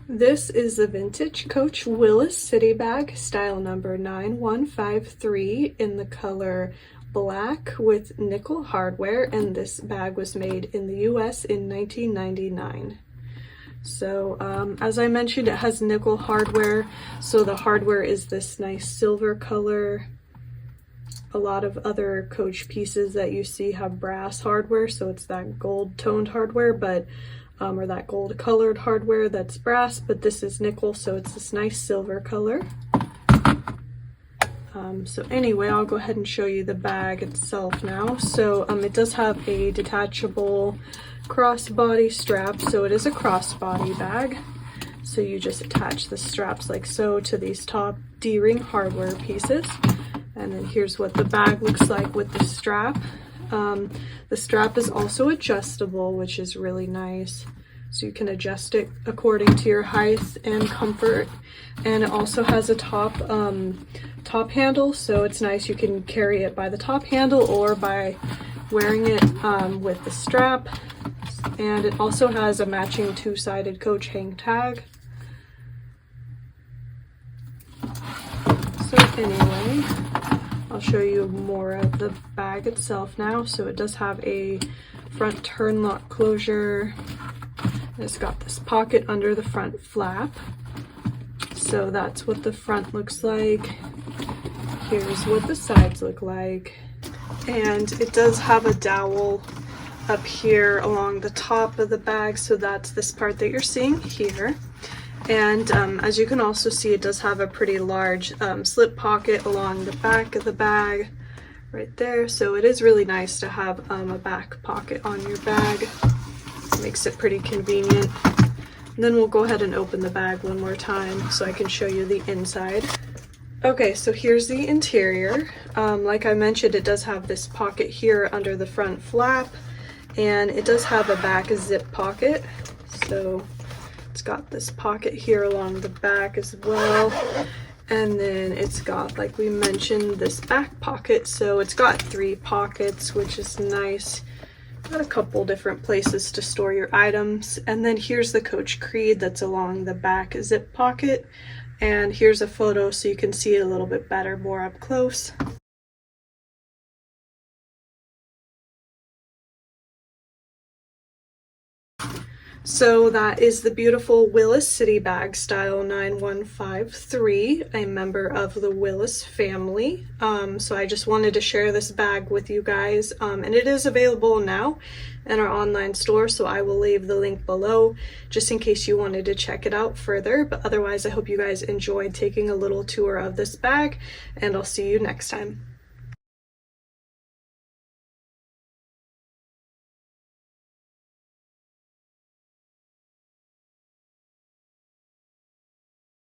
This is the vintage Coach Willis City Bag, style number 9153, in the color black with nickel hardware, and this bag was made in the US in 1999. So as I mentioned, it has nickel hardware, so the hardware is this nice silver color. A lot of other Coach pieces that you see have brass hardware, so it's that gold toned hardware, but or that gold colored hardware that's brass, but this is nickel, so it's this nice silver color. So anyway, I'll go ahead and show you the bag itself now. So it does have a detachable crossbody strap, so it is a crossbody bag. So you just attach the straps like so to these top D-ring hardware pieces. And then here's what the bag looks like with the strap. The strap is also adjustable, which is really nice. So you can adjust it according to your height and comfort. And it also has a top handle, so it's nice. You can carry it by the top handle or by wearing it with the strap. And it also has a matching two-sided Coach hang tag. So anyway, I'll show you more of the bag itself now. So it does have a front turn lock closure. It's got this pocket under the front flap. So that's what the front looks like. Here's what the sides look like. And it does have a dowel up here along the top of the bag. So that's this part that you're seeing here. And as you can also see, it does have a pretty large slip pocket along the back of the bag right there. So it is really nice to have a back pocket on your bag. It makes it pretty convenient. And then we'll go ahead and open the bag one more time so I can show you the inside. Okay, so here's the interior. Like I mentioned, it does have this pocket here under the front flap, and it does have a back zip pocket. So it's got this pocket here along the back as well. And then it's got, like we mentioned, this back pocket. So it's got 3 pockets, which is nice. Got a couple different places to store your items. And then here's the Coach Creed that's along the back zip pocket. And here's a photo so you can see it a little bit better, more up close. So that is the beautiful Willis City Bag, style 9153, a member of the Willis family. So I just wanted to share this bag with you guys, and it is available now in our online store, so I will leave the link below just in case you wanted to check it out further. But otherwise, I hope you guys enjoyed taking a little tour of this bag, and I'll see you next time.